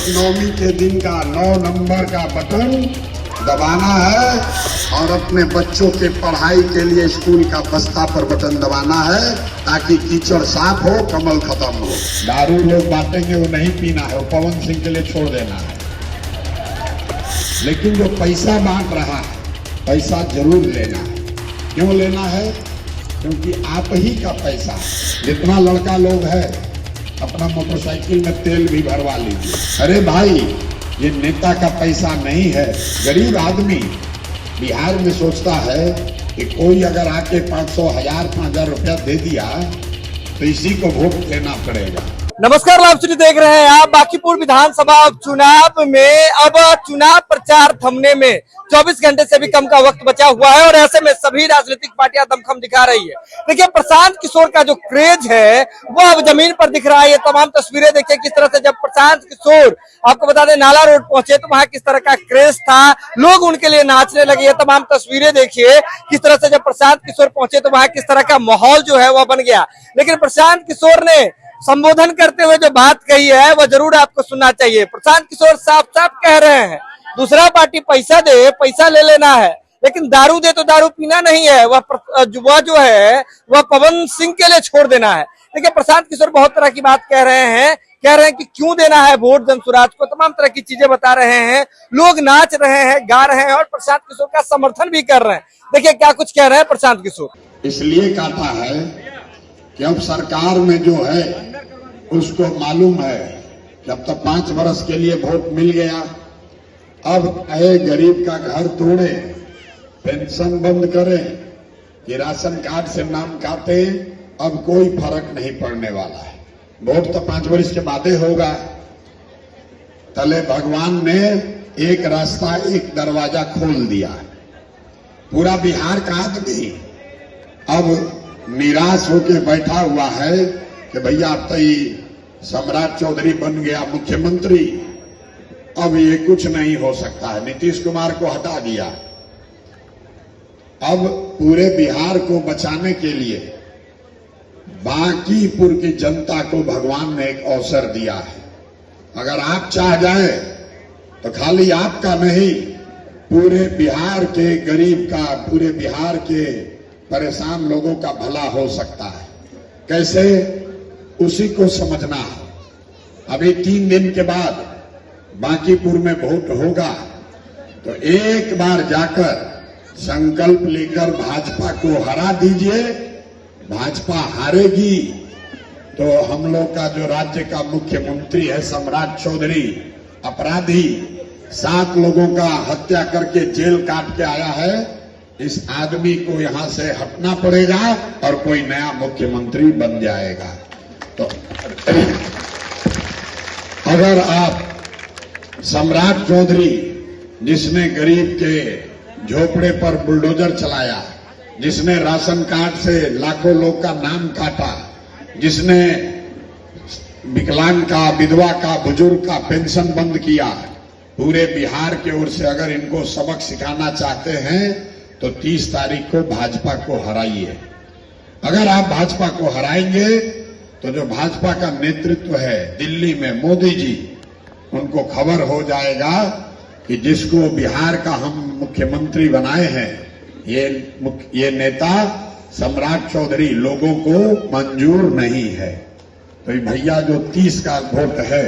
नवमी के दिन का 9 नंबर का बटन दबाना है और अपने बच्चों के पढ़ाई के लिए स्कूल का बस्ता पर बटन दबाना है ताकि कीचड़ साफ हो, कमल खत्म हो। दारू लोग बांटेंगे वो नहीं पीना है, वो पवन सिंह के लिए छोड़ देना है। लेकिन जो पैसा बांट रहा है पैसा जरूर लेना है। क्यों लेना है? क्योंकि आप ही का पैसा, जितना लड़का लोग है अपना मोटरसाइकिल में तेल भी भरवा लीजिए। अरे भाई, ये नेता का पैसा नहीं है। गरीब आदमी बिहार में सोचता है कि कोई अगर आके 500, 1000, 5000 रुपया दे दिया तो इसी को वोट देना पड़ेगा। नमस्कार, लाइव स्टूडियो देख रहे हैं आप। बांकीपुर विधानसभा चुनाव में अब चुनाव प्रचार थमने में 24 घंटे से भी कम का वक्त बचा हुआ है और ऐसे में सभी राजनीतिक पार्टियां दमखम दिखा रही है। देखिए, प्रशांत किशोर का जो क्रेज है वो अब जमीन पर दिख रहा है। ये तमाम तस्वीरें देखिए किस तरह से जब प्रशांत किशोर, आपको बता दें, नाला रोड पहुंचे तो वहां किस तरह का क्रेज था, लोग उनके लिए नाचने लगे। ये तमाम तस्वीरें देखिए किस तरह से जब प्रशांत किशोर पहुंचे तो वहां किस तरह का माहौल जो है वह बन गया। लेकिन प्रशांत किशोर ने संबोधन करते हुए जो बात कही है वह जरूर आपको सुनना चाहिए। प्रशांत किशोर साफ साफ कह रहे हैं दूसरा पार्टी पैसा दे, पैसा ले लेना है, लेकिन दारू दे तो दारू पीना नहीं है। वह जो है वह पवन सिंह के लिए छोड़ देना है। देखिए, प्रशांत किशोर बहुत तरह की बात कह रहे हैं कि क्यों देना है वोट जनसुराज को, तमाम तरह की चीजें बता रहे हैं। लोग नाच रहे हैं, गा रहे हैं और प्रशांत किशोर का समर्थन भी कर रहे हैं। देखिए क्या कुछ कह रहे हैं प्रशांत किशोर। इसलिए कहता है कि अब सरकार में जो है उसको मालूम है कि अब तो 5 वर्ष के लिए वोट मिल गया, अब चाहे गरीब का घर तोड़े, पेंशन बंद करें कि राशन कार्ड से नाम काटे, अब कोई फर्क नहीं पड़ने वाला है। वोट तो 5 वर्ष के बाद ही होगा। तले भगवान ने एक रास्ता, एक दरवाजा खोल दिया। पूरा बिहार का आदमी अब निराश होकर बैठा हुआ है कि भैया अब तो सम्राट चौधरी बन गया मुख्यमंत्री, अब ये कुछ नहीं हो सकता है। नीतीश कुमार को हटा दिया। अब पूरे बिहार को बचाने के लिए बांकीपुर की जनता को भगवान ने एक अवसर दिया है। अगर आप चाह जाए तो खाली आपका नहीं, पूरे बिहार के गरीब का, पूरे बिहार के परेशान लोगों का भला हो सकता है। कैसे? उसी को समझना है। अभी 3 दिन के बाद बांकीपुर में वोट होगा तो एक बार जाकर संकल्प लेकर भाजपा को हरा दीजिए। भाजपा हारेगी तो हम लोग का जो राज्य का मुख्यमंत्री है सम्राट चौधरी, अपराधी, 7 लोगों का हत्या करके जेल काट के आया है, इस आदमी को यहां से हटना पड़ेगा और कोई नया मुख्यमंत्री बन जाएगा। तो अगर आप सम्राट चौधरी, जिसने गरीब के झोपड़े पर बुलडोजर चलाया, जिसने राशन कार्ड से लाखों लोग का नाम काटा, जिसने विकलांग का, विधवा का, बुजुर्ग का पेंशन बंद किया, पूरे बिहार की ओर से अगर इनको सबक सिखाना चाहते हैं तो 30 तारीख को भाजपा को हराइए। अगर आप भाजपा को हराएंगे तो जो भाजपा का नेतृत्व है दिल्ली में, मोदी जी, उनको खबर हो जाएगा कि जिसको बिहार का हम मुख्यमंत्री बनाए हैं ये नेता सम्राट चौधरी लोगों को मंजूर नहीं है। तो भैया जो 30 का वोट है,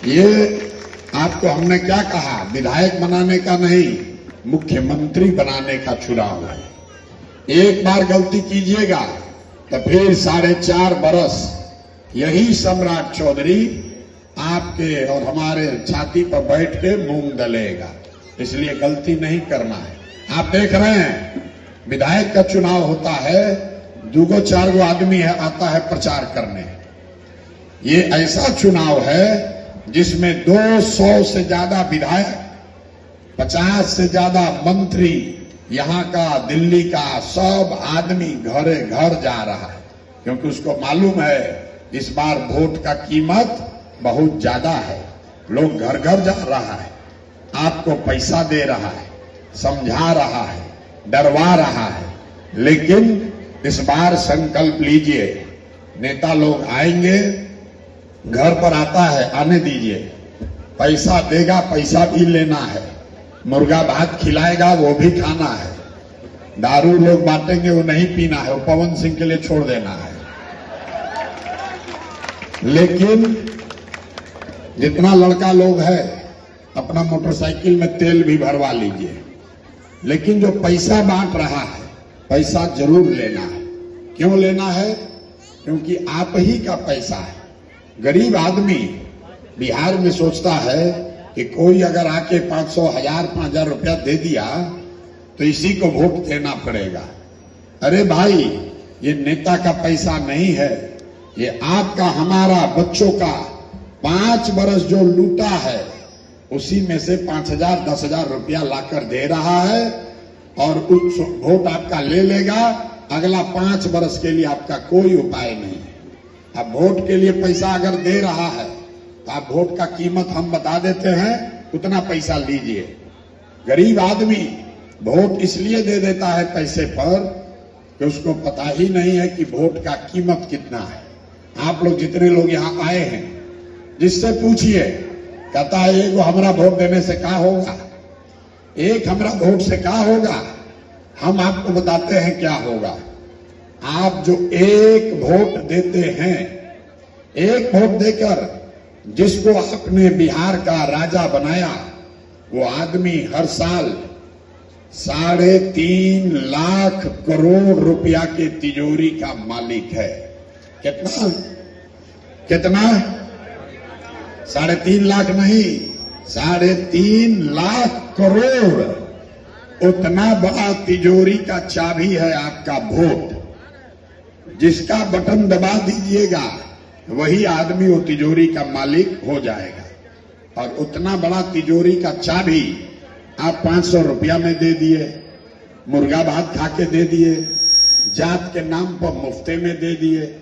ये आपको हमने क्या कहा, विधायक बनाने का नहीं, मुख्यमंत्री बनाने का चुनाव है। एक बार गलती कीजिएगा तो फिर 4.5 बरस यही सम्राट चौधरी आपके और हमारे छाती पर बैठ के मूंग दलेगा। इसलिए गलती नहीं करना है। आप देख रहे हैं विधायक का चुनाव होता है, 2-4 आदमी आता है प्रचार करने। ये ऐसा चुनाव है जिसमें 200 से ज्यादा विधायक, 50 से ज्यादा मंत्री, यहाँ का, दिल्ली का सब आदमी घरे घर जा रहा है, क्योंकि उसको मालूम है इस बार वोट का कीमत बहुत ज्यादा है। लोग घर घर जा रहा है, आपको पैसा दे रहा है, समझा रहा है, डरवा रहा है। लेकिन इस बार संकल्प लीजिए, नेता लोग आएंगे, घर पर आता है, आने दीजिए, पैसा देगा, पैसा भी लेना है, मुर्गा भात खिलाएगा वो भी खाना है, दारू लोग बांटेंगे वो नहीं पीना है, वो पवन सिंह के लिए छोड़ देना है। लेकिन जितना लड़का लोग है अपना मोटरसाइकिल में तेल भी भरवा लीजिए, लेकिन जो पैसा बांट रहा है पैसा जरूर लेना है। क्यों लेना है? क्योंकि आप ही का पैसा है। गरीब आदमी बिहार में सोचता है कि कोई अगर आके 500, 1000, 5000 रुपया दे दिया तो इसी को वोट देना पड़ेगा। अरे भाई, ये नेता का पैसा नहीं है, ये आपका, हमारा, बच्चों का 5 बरस जो लूटा है उसी में से 5000, 10,000 रुपया लाकर दे रहा है और उस वोट आपका ले लेगा। अगला 5 बरस के लिए आपका कोई उपाय नहीं है। अब वोट के लिए पैसा अगर दे रहा है तो आप वोट का कीमत हम बता देते हैं, उतना पैसा लीजिए। गरीब आदमी वोट इसलिए दे देता है पैसे पर कि उसको पता ही नहीं है कि वोट का कीमत कितना है। आप लोग जितने लोग यहाँ आए हैं, जिससे पूछिए, कहता है एक हमरा वोट देने से क्या होगा, एक हमरा वोट से क्या होगा। हम आपको बताते हैं क्या होगा। आप जो एक वोट देते हैं, एक वोट देकर जिसको आपने बिहार का राजा बनाया, वो आदमी हर साल 3.5 लाख करोड़ रुपया के तिजोरी का मालिक है। कितना? 3.5 लाख नहीं, 3.5 लाख करोड़। उतना बड़ा तिजोरी का चाबी है आपका वोट। जिसका बटन दबा दीजिएगा वही आदमी वो तिजोरी का मालिक हो जाएगा। और उतना बड़ा तिजोरी का चाबी आप 500 रुपया में दे दिए, मुर्गा भात खा के दे दिए, जात के नाम पर मुफ्ते में दे दिए,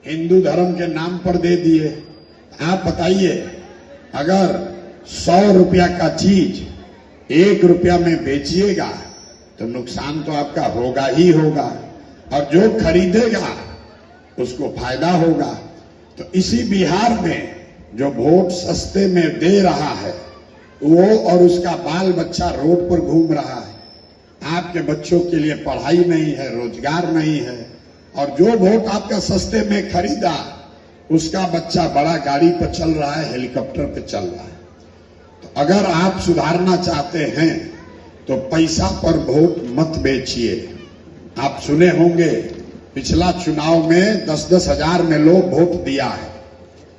हिंदू धर्म के नाम पर दे दिए। आप बताइए, अगर 100 रुपया का चीज 1 रुपया में बेचिएगा तो नुकसान तो आपका होगा ही होगा, और जो खरीदेगा उसको फायदा होगा। तो इसी बिहार में जो वोट सस्ते में दे रहा है वो और उसका बाल बच्चा रोड पर घूम रहा है। आपके बच्चों के लिए पढ़ाई नहीं है, रोजगार नहीं है, और जो वोट आपका सस्ते में खरीदा उसका बच्चा बड़ा गाड़ी पर चल रहा है, हेलीकॉप्टर पे चल रहा है। तो अगर आप सुधारना चाहते हैं तो पैसा पर वोट मत बेचिए। आप सुने होंगे पिछला चुनाव में 10-10 हजार में लोग वोट दिया है,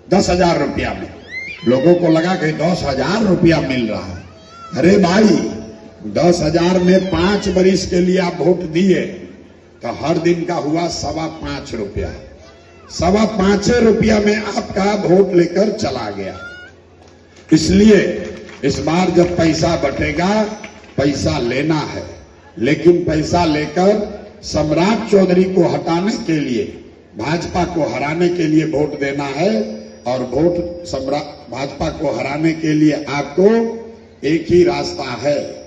10,000 रुपया में। लोगों को लगा कि 10,000 रुपया मिल रहा है। अरे भाई, 10,000 में 5 बरिस के लिए आप वोट दिए तो हर दिन का हुआ 5.25 रुपया। 5.25 रुपया में आपका वोट लेकर चला गया। इसलिए इस बार जब पैसा बटेगा, पैसा लेना है, लेकिन पैसा लेकर सम्राट चौधरी को हटाने के लिए, भाजपा को हराने के लिए वोट देना है। और वोट भाजपा को हराने के लिए आपको एक ही रास्ता है,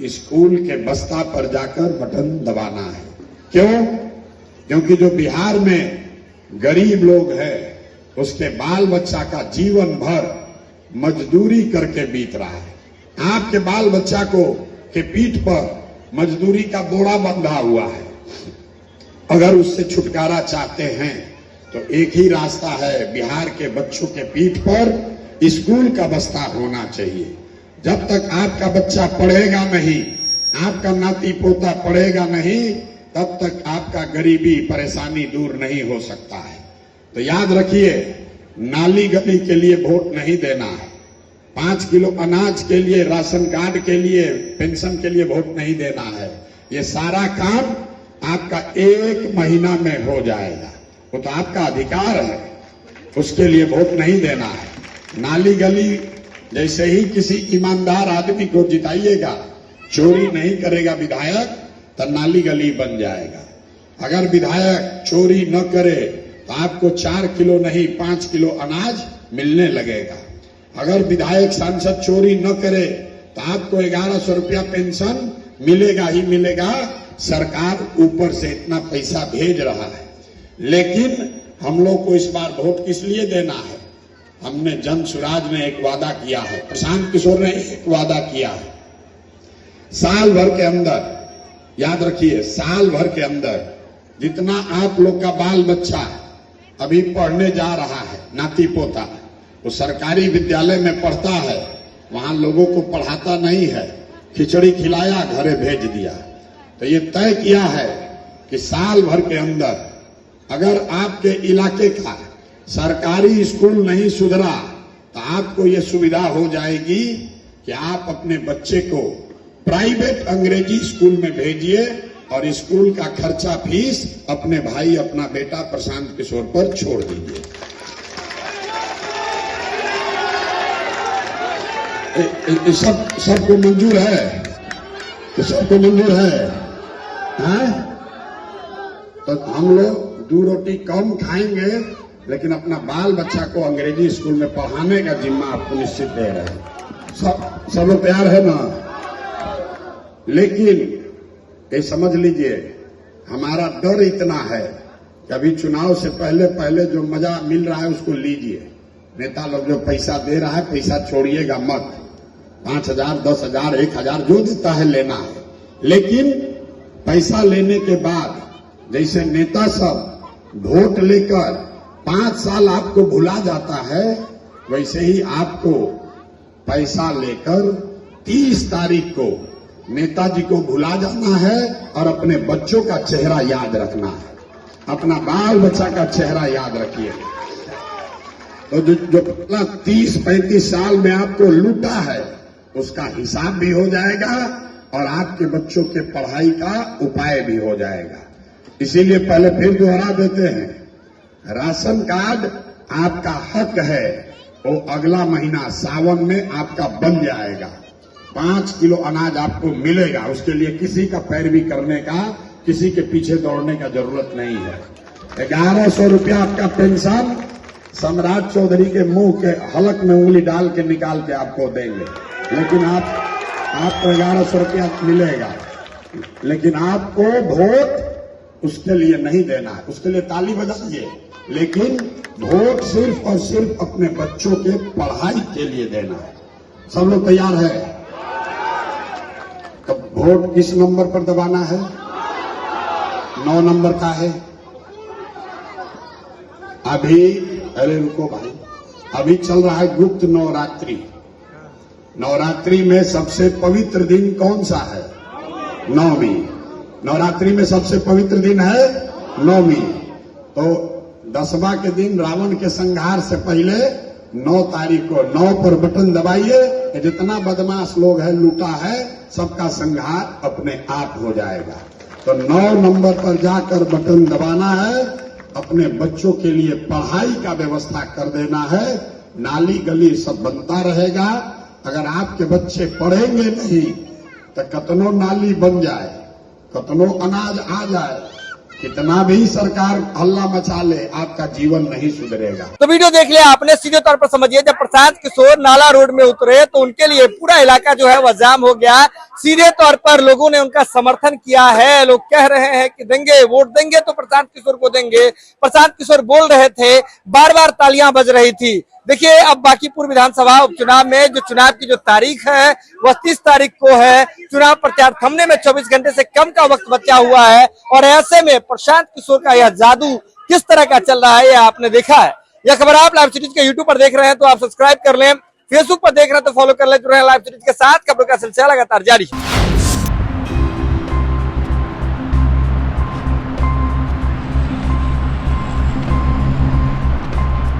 स्कूल के बस्ता पर जाकर बटन दबाना है। क्यों? क्योंकि जो बिहार में गरीब लोग हैं उसके बाल बच्चा का जीवन भर मजदूरी करके बीत रहा है। आपके बाल बच्चा को के पीठ पर मजदूरी का बोरा बंधा हुआ है। अगर उससे छुटकारा चाहते हैं तो एक ही रास्ता है, बिहार के बच्चों के पीठ पर स्कूल का बस्ता होना चाहिए। जब तक आपका बच्चा पढ़ेगा नहीं, आपका नाती पोता पढ़ेगा नहीं, तब तक आपका गरीबी परेशानी दूर नहीं हो सकता है। तो याद रखिए, नाली गली के लिए वोट नहीं देना है, 5 किलो अनाज के लिए, राशन कार्ड के लिए, पेंशन के लिए वोट नहीं देना है। ये सारा काम आपका 1 महीना में हो जाएगा। वो तो आपका अधिकार है, उसके लिए वोट नहीं देना है। नाली गली जैसे ही किसी ईमानदार आदमी को जिताइएगा, चोरी नहीं करेगा विधायक, तो नाली गली बन जाएगा। अगर विधायक चोरी न करे तो आपको 4 किलो नहीं 5 किलो अनाज मिलने लगेगा। अगर विधायक सांसद चोरी न करे तो आपको 1100 रुपया पेंशन मिलेगा ही मिलेगा। सरकार ऊपर से इतना पैसा भेज रहा है। लेकिन हम लोग को इस बार वोट किस लिए देना है? हमने जन सुराज ने एक वादा किया है, प्रशांत किशोर ने एक वादा किया है, साल भर के अंदर, याद रखिए, साल भर के अंदर जितना आप लोग का बाल बच्चा अभी पढ़ने जा रहा है, नाती पोता, वो सरकारी विद्यालय में पढ़ता है, वहां लोगों को पढ़ाता नहीं है, खिचड़ी खिलाया, घरे भेज दिया। तो ये तय किया है कि साल भर के अंदर अगर आपके इलाके का सरकारी स्कूल नहीं सुधरा तो आपको ये सुविधा हो जाएगी कि आप अपने बच्चे को प्राइवेट अंग्रेजी स्कूल में भेजिए और स्कूल का खर्चा फीस अपने भाई, अपना बेटा प्रशांत किशोर पर छोड़ दीजिए। सबको मंजूर है? तो सबको मंजूर है? तो हम लोग 2 रोटी कम खाएंगे, लेकिन अपना बाल बच्चा को अंग्रेजी स्कूल में पढ़ाने का जिम्मा आपको निश्चित दे रहे हैं। सब लोग तैयार है ना? लेकिन ये समझ लीजिए, हमारा डर इतना है कि अभी चुनाव से पहले पहले जो मजा मिल रहा है उसको लीजिए। नेता लोग जो पैसा दे रहा है, पैसा छोड़िएगा मत। 5,000, 10,000, 1,000 जो देता है लेना है, लेकिन पैसा लेने के बाद जैसे नेता सब वोट लेकर 5 साल आपको भुला जाता है, वैसे ही आपको पैसा लेकर 30 तारीख को नेताजी को भुला जाना है और अपने बच्चों का चेहरा याद रखना है। अपना बाल बच्चा का चेहरा याद रखिए। तो जो 30-35 साल में आपको लूटा है, उसका हिसाब भी हो जाएगा और आपके बच्चों के पढ़ाई का उपाय भी हो जाएगा। इसीलिए पहले फिर दोहरा देते हैं, राशन कार्ड आपका हक है, वो अगला महीना सावन में आपका बन जाएगा। 5 किलो अनाज आपको मिलेगा। उसके लिए किसी का पैरवी करने का, किसी के पीछे दौड़ने का जरूरत नहीं है। 1100 रुपया आपका पेंशन सम्राट चौधरी के मुंह के हलक में उंगली डाल के निकाल के आपको देंगे, लेकिन आपको 1100 रुपया मिलेगा, लेकिन आपको वोट उसके लिए नहीं देना है। उसके लिए ताली बजाइए, लेकिन वोट सिर्फ और सिर्फ अपने बच्चों के पढ़ाई के लिए देना है। सब लोग तैयार है? तो वोट किस नंबर पर दबाना है? 9 नंबर का है। अभी, अरे रुको भाई, अभी चल रहा है गुप्त नवरात्रि। नवरात्रि में सबसे पवित्र दिन कौन सा है? नवमी। नवरात्रि में सबसे पवित्र दिन है नवमी। तो 10वां के दिन रावण के संहार से पहले 9 तारीख को 9 पर बटन दबाइए, जितना बदमाश लोग है, लूटा है, सबका संहार अपने आप हो जाएगा। तो 9 नंबर पर जाकर बटन दबाना है, अपने बच्चों के लिए पढ़ाई का व्यवस्था कर देना है। नाली गली सब बनता रहेगा। अगर आपके बच्चे पढ़ेंगे नहीं तो कतनो नाली बन जाए, कतनो अनाज आ जाए, कितना भी सरकार हल्ला मचा ले, आपका जीवन नहीं सुधरेगा। तो वीडियो देख लिया आपने, सीधे तौर पर समझिए, जब प्रशांत किशोर नाला रोड में उतरे तो उनके लिए पूरा इलाका जो है वह जाम हो गया। सीधे तौर पर लोगों ने उनका समर्थन किया है। लोग कह रहे हैं कि देंगे, वोट देंगे तो प्रशांत किशोर को देंगे। प्रशांत किशोर बोल रहे थे, बार बार तालियां बज रही थी। देखिए, अब बांकीपुर विधानसभा उपचुनाव में जो चुनाव की जो तारीख है वह 30 तारीख को है। चुनाव प्रचार थमने में 24 घंटे से कम का वक्त बचा हुआ है, और ऐसे में प्रशांत किशोर का यह जादू किस तरह का चल रहा है, यह आपने देखा है। यह खबर आप लाइव सीरीज के यूट्यूब पर देख रहे हैं तो आप सब्सक्राइब कर लें, फेसबुक पर देख रहे हैं तो फॉलो कर लें। जुड़े हैं लाइव सीरीज के साथ, खबरों का सिलसिला लगातार जारी है।